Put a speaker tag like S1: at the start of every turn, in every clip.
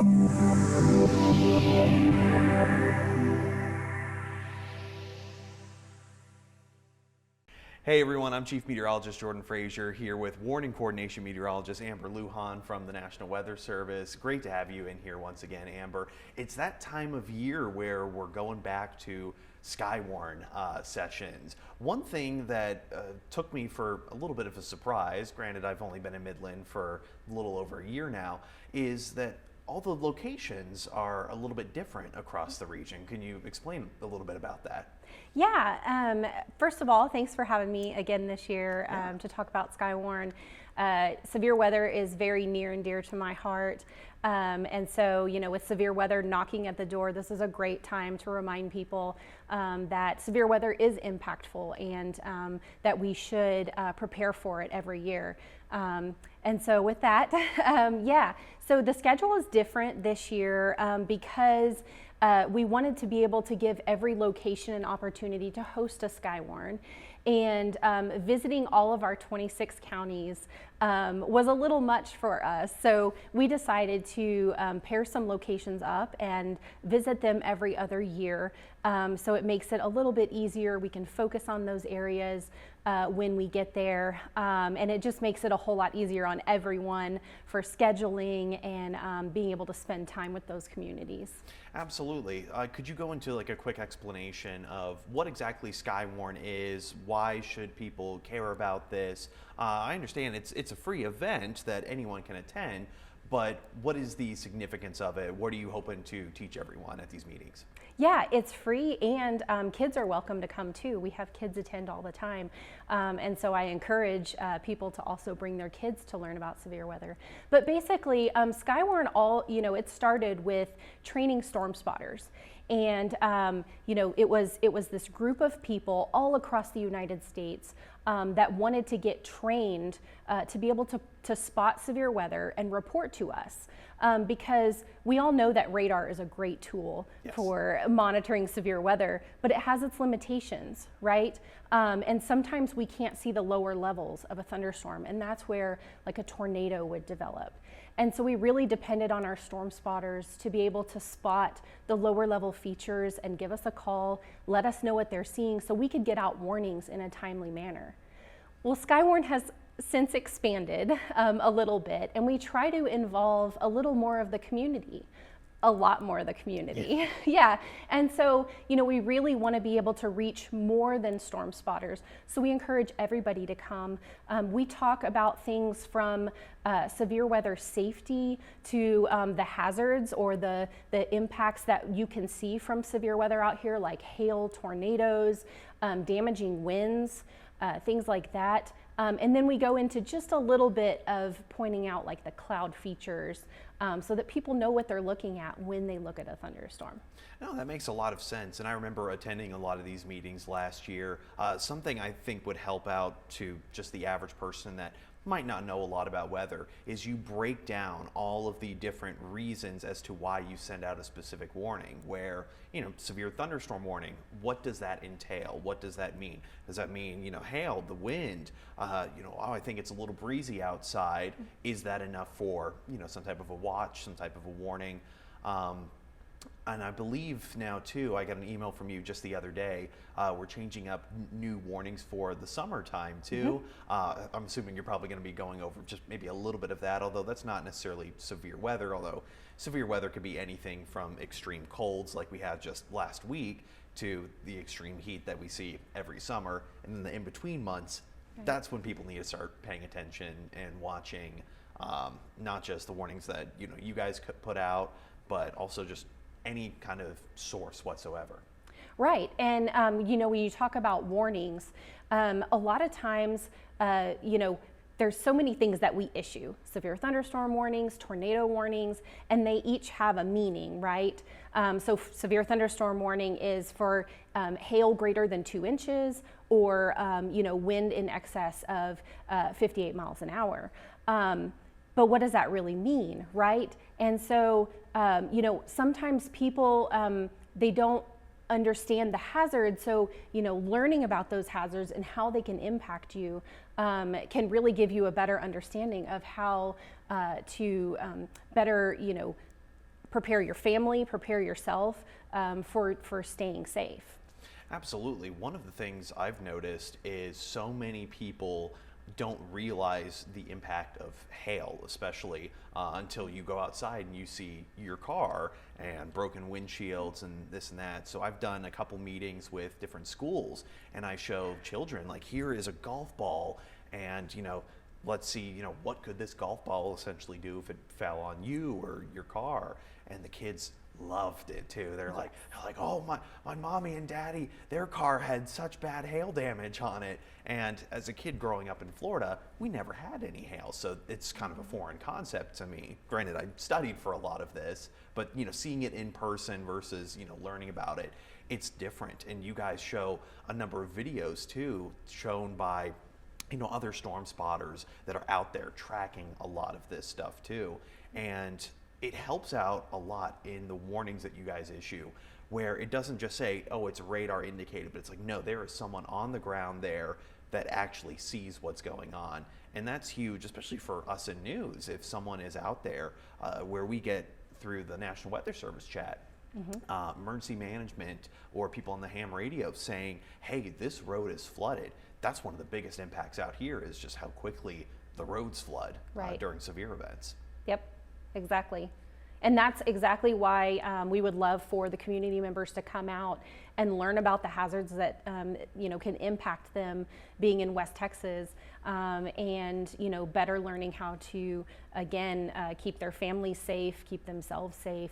S1: Hey everyone, I'm Chief Meteorologist Jordan Frazier here with Warning Coordination Meteorologist Amber Lujan from the National Weather Service. Great to have you in here once again, Amber. It's that time of year where we're going back to Skywarn sessions. One thing that took me for a little bit of a surprise, granted I've only been in Midland for a little over a year now, is that all the locations are a little bit different across the region. Can you explain a little bit about that?
S2: Yeah, first of all, thanks for having me again this year to talk about Skywarn. Severe weather is very near and dear to my heart. And so, you know, with severe weather knocking at the door, this is a great time to remind people that severe weather is impactful and that we should prepare for it every year. And so with that, yeah, so the schedule is different this year because we wanted to be able to give every location an opportunity to host a Skywarn. And visiting all of our 26 counties was a little much for us. So we decided to pair some locations up and visit them every other year. So it makes it a little bit easier. We can focus on those areas when we get there. And it just makes it a whole lot easier on everyone for scheduling and being able to spend time with those communities.
S1: Absolutely. Could you go into like a quick explanation of what exactly Skywarn is? Why should people care about this? I understand it's a free event that anyone can attend, but what is the significance of it? What are you hoping to teach everyone at these meetings?
S2: Yeah, it's free and kids are welcome to come too. We have kids attend all the time. And so I encourage people to also bring their kids to learn about severe weather. But basically, Skywarn it started with training storm spotters. And it was this group of people all across the United States that wanted to get trained to be able to spot severe weather and report to us. Because we all know that radar is a great tool for monitoring severe weather, but it has its limitations, right? And sometimes we can't see the lower levels of a thunderstorm, and that's where like a tornado would develop. And so we really depended on our storm spotters to be able to spot the lower level features and give us a call, let us know what they're seeing so we could get out warnings in a timely manner. Well, Skywarn has since expanded a little bit, and we try to involve a little more of the community, a lot more of the community. Yeah, and so, we really want to be able to reach more than storm spotters. So we encourage everybody to come. We talk about things from severe weather safety to the hazards or the impacts that you can see from severe weather out here, like hail, tornadoes, damaging winds, things like that. And then we go into just a little bit of pointing out like the cloud features so that people know what they're looking at when they look at a thunderstorm.
S1: No, that makes a lot of sense. And I remember attending a lot of these meetings last year. Something I think would help out to just the average person that might not know a lot about weather is you break down all of the different reasons as to why you send out a specific warning where, severe thunderstorm warning, what does that entail? What does that mean? Does that mean, hail, the wind, I think it's a little breezy outside. Is that enough for, some type of a watch, some type of a warning? And I believe now too, I got an email from you just the other day, we're changing up new warnings for the summertime too. I'm assuming you're probably going to be going over just maybe a little bit of that, although that's not necessarily severe weather, although severe weather could be anything from extreme colds like we had just last week to the extreme heat that we see every summer. And then the in-between months, that's when people need to start paying attention and watching not just the warnings that you guys could put out, but also just any kind of source whatsoever.
S2: Right, and when you talk about warnings, a lot of times, there's so many things that we issue: severe thunderstorm warnings, tornado warnings, and they each have a meaning, right? So severe thunderstorm warning is for hail greater than 2 inches or wind in excess of 58 miles an hour. But what does that really mean, right? And so, sometimes people, they don't understand the hazards. So, learning about those hazards and how they can impact you can really give you a better understanding of how to better, prepare your family, prepare yourself for staying safe.
S1: Absolutely. One of the things I've noticed is so many people don't realize the impact of hail, especially until you go outside and you see your car and broken windshields and this and that. So I've done a couple meetings with different schools, and I show children, like, here is a golf ball, and let's see, what could this golf ball essentially do if it fell on you or your car? And the kids loved it too. They're like, oh, my mommy and daddy, their car had such bad hail damage on it. And as a kid growing up in Florida, we never had any hail, so it's kind of a foreign concept to me. Granted, I studied for a lot of this, but seeing it in person versus learning about it, it's different. And you guys show a number of videos too, shown by other storm spotters that are out there tracking a lot of this stuff too. And it helps out a lot in the warnings that you guys issue, where it doesn't just say, oh, it's radar indicated, but it's like, no, there is someone on the ground there that actually sees what's going on. And that's huge, especially for us in news. If someone is out there, where we get through the National Weather Service chat, emergency management, or people on the ham radio saying, hey, this road is flooded. That's one of the biggest impacts out here, is just how quickly the roads flood during severe events.
S2: Yep, exactly. And that's exactly why we would love for the community members to come out and learn about the hazards that can impact them being in West Texas, and better learning how to, again, keep their families safe, keep themselves safe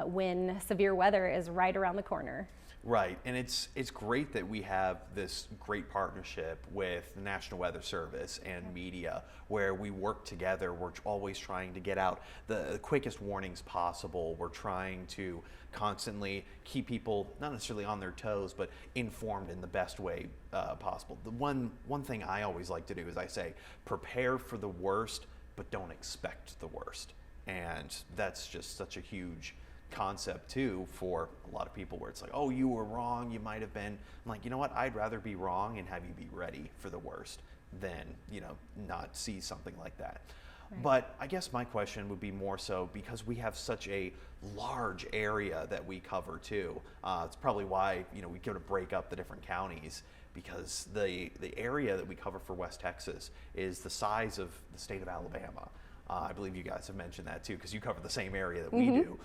S2: when severe weather is right around the corner.
S1: Right, and it's great that we have this great partnership with the National Weather Service and media, where we work together. We're always trying to get out the quickest warnings possible. We're trying to constantly keep people not necessarily on their toes, but informed in the best way possible. The one thing I always like to do is I say, prepare for the worst, but don't expect the worst. And that's just such a huge concept too for a lot of people, where it's like, oh, you were wrong, you might have been. I'm like, you know what, I'd rather be wrong and have you be ready for the worst than not see something like that. Right. But I guess my question would be more so, because we have such a large area that we cover too. It's probably why we go to break up the different counties, because the area that we cover for West Texas is the size of the state of Alabama. I believe you guys have mentioned that too, because you cover the same area that we do.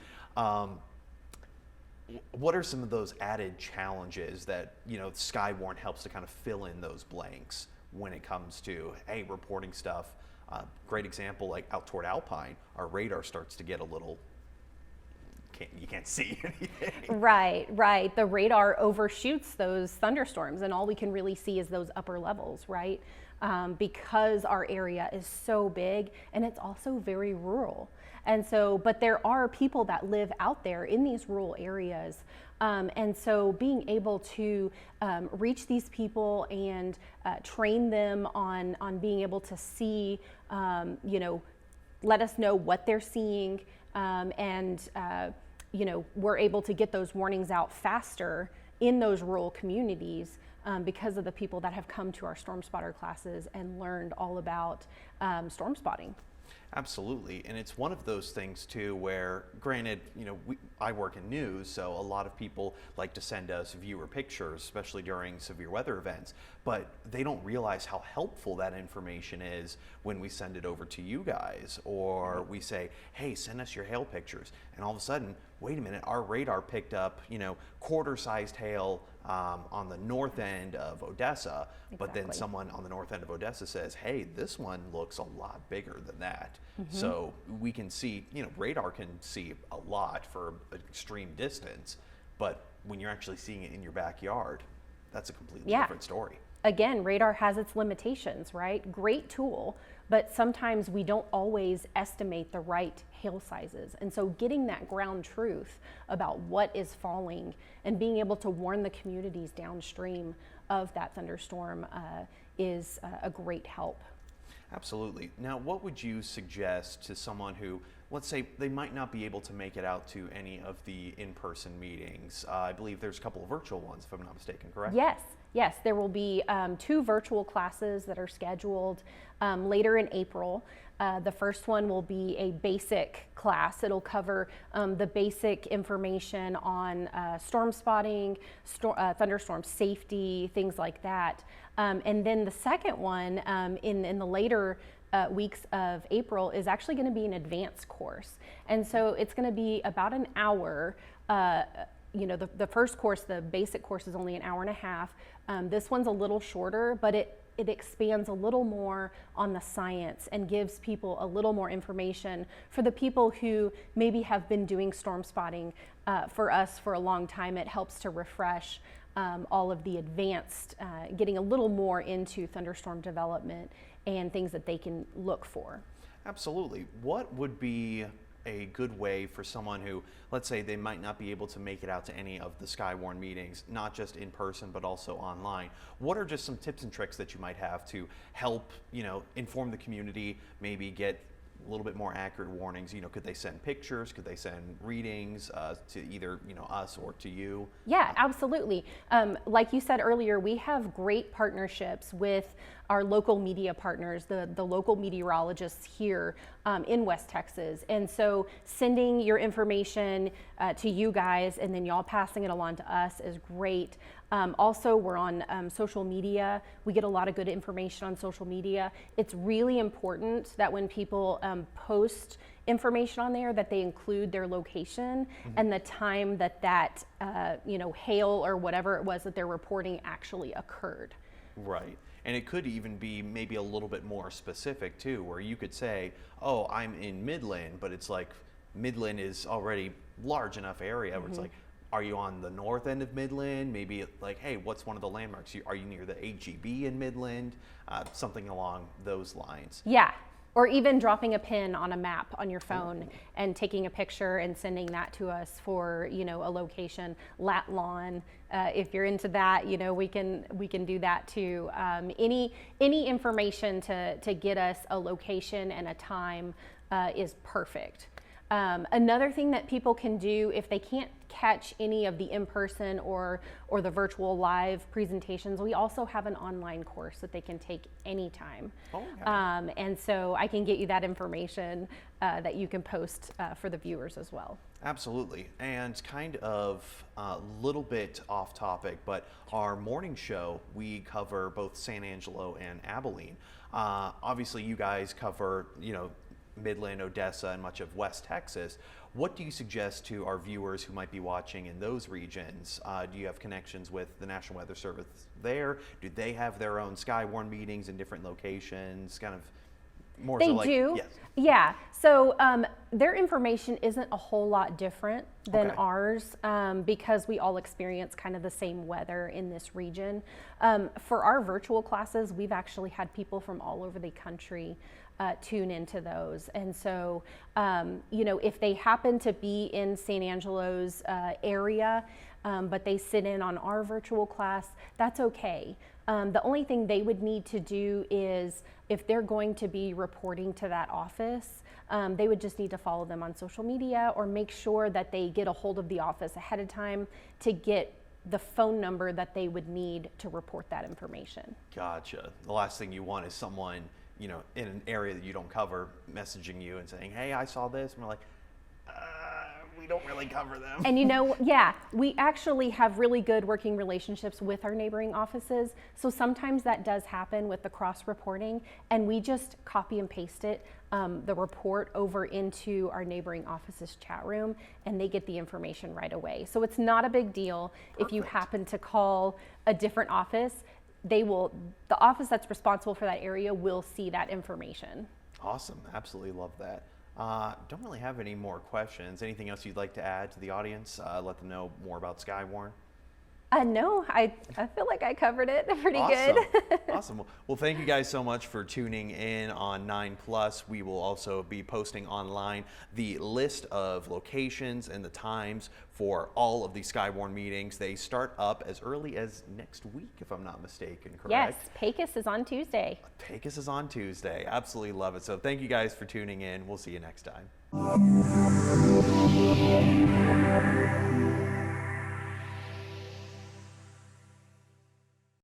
S1: What are some of those added challenges that Skywarn helps to kind of fill in those blanks when it comes to, hey, reporting stuff? Great example, like out toward Alpine, our radar starts to get a little, you can't see anything.
S2: Right. The radar overshoots those thunderstorms, and all we can really see is those upper levels, right? Because our area is so big, and it's also very rural. And so, but there are people that live out there in these rural areas. And so being able to reach these people and train them on being able to see, let us know what they're seeing, and we're able to get those warnings out faster in those rural communities, because of the people that have come to our Storm Spotter classes and learned all about storm spotting.
S1: Absolutely, and it's one of those things too where, granted, I work in news, so a lot of people like to send us viewer pictures, especially during severe weather events, but they don't realize how helpful that information is when we send it over to you guys, or we say, hey, send us your hail pictures, and all of a sudden, wait a minute, our radar picked up, quarter-sized hail on the north end of Odessa, but then someone on the north end of Odessa says, hey, this one looks a lot bigger than that. So we can see, radar can see a lot for an extreme distance, but when you're actually seeing it in your backyard, that's a completely different story.
S2: Again, radar has its limitations, right? Great tool, but sometimes we don't always estimate the right hail sizes. And so getting that ground truth about what is falling and being able to warn the communities downstream of that thunderstorm is a great help.
S1: Absolutely. Now, what would you suggest to someone who, let's say they might not be able to make it out to any of the in-person meetings. I believe there's a couple of virtual ones, if I'm not mistaken, correct?
S2: Yes, there will be 2 virtual classes that are scheduled later in April. The first one will be a basic class. It'll cover the basic information on storm spotting, thunderstorm safety, things like that. And then the second one in the later weeks of April is actually going to be an advanced course. And so it's going to be about an hour. The first course, the basic course, is only an hour and a half. This one's a little shorter, but it expands a little more on the science and gives people a little more information for the people who maybe have been doing storm spotting for us for a long time. It helps to refresh all of the advanced, getting a little more into thunderstorm development and things that they can look for.
S1: Absolutely. What would be a good way for someone who, let's say they might not be able to make it out to any of the Skywarn meetings, not just in person, but also online? What are just some tips and tricks that you might have to help, inform the community, maybe get a little bit more accurate warnings? Could they send pictures? Could they send readings to either, us or to you?
S2: Yeah, absolutely. Like you said earlier, we have great partnerships with our local media partners, the local meteorologists here in West Texas. And so sending your information to you guys and then y'all passing it along to us is great. Also, we're on social media. We get a lot of good information on social media. It's really important that when people post information on there that they include their location and the time that hail or whatever it was that they're reporting actually occurred.
S1: Right. And it could even be maybe a little bit more specific too, where you could say, oh, I'm in Midland, but it's like Midland is already large enough area where it's like, are you on the north end of Midland? Maybe like, hey, what's one of the landmarks? Are you near the AGB in Midland? Something along those lines.
S2: Yeah. Or even dropping a pin on a map on your phone and taking a picture and sending that to us for, a location. Lat Lawn, if you're into that, we can do that too. Any information to get us a location and a time is perfect. Another thing that people can do if they can't catch any of the in-person or the virtual live presentations, we also have an online course that they can take anytime.
S1: Okay.
S2: And so I can get you that information that you can post for the viewers as well.
S1: Absolutely. And kind of a little bit off topic, but our morning show, we cover both San Angelo and Abilene. Obviously, you guys cover, Midland, Odessa, and much of West Texas. What do you suggest to our viewers who might be watching in those regions? Do you have connections with the National Weather Service there? Do they have their own Skywarn meetings in different locations? Kind of more
S2: They
S1: so like,
S2: do.
S1: yes.
S2: Yeah. So their information isn't a whole lot different than
S1: Okay.
S2: ours because we all experience kind of the same weather in this region. For our virtual classes, we've actually had people from all over the country tune into those. And so, if they happen to be in San Angelo's area, but they sit in on our virtual class, that's okay. The only thing they would need to do is if they're going to be reporting to that office, they would just need to follow them on social media or make sure that they get a hold of the office ahead of time to get the phone number that they would need to report that information.
S1: Gotcha. The last thing you want is someone, in an area that you don't cover messaging you and saying, hey, I saw this. And we're like, we don't really cover them.
S2: And we actually have really good working relationships with our neighboring offices. So sometimes that does happen with the cross reporting, and we just copy and paste it, the report over into our neighboring offices chat room, and they get the information right away. So it's not a big deal. If you happen to call a different office, the office that's responsible for that area will see that information.
S1: Awesome. Absolutely love that. Don't really have any more questions. Anything else you'd like to add to the audience? Let them know more about Skywarn?
S2: No, I feel like I covered it pretty
S1: Awesome.
S2: good.
S1: Awesome. Well, thank you guys so much for tuning in on 9+. We will also be posting online the list of locations and the times for all of the Skyborn meetings. They start up as early as next week, if I'm not mistaken, correct?
S2: Yes, Pecos is on Tuesday.
S1: Pecos is on Tuesday. Absolutely love it. So thank you guys for tuning in. We'll see you next time.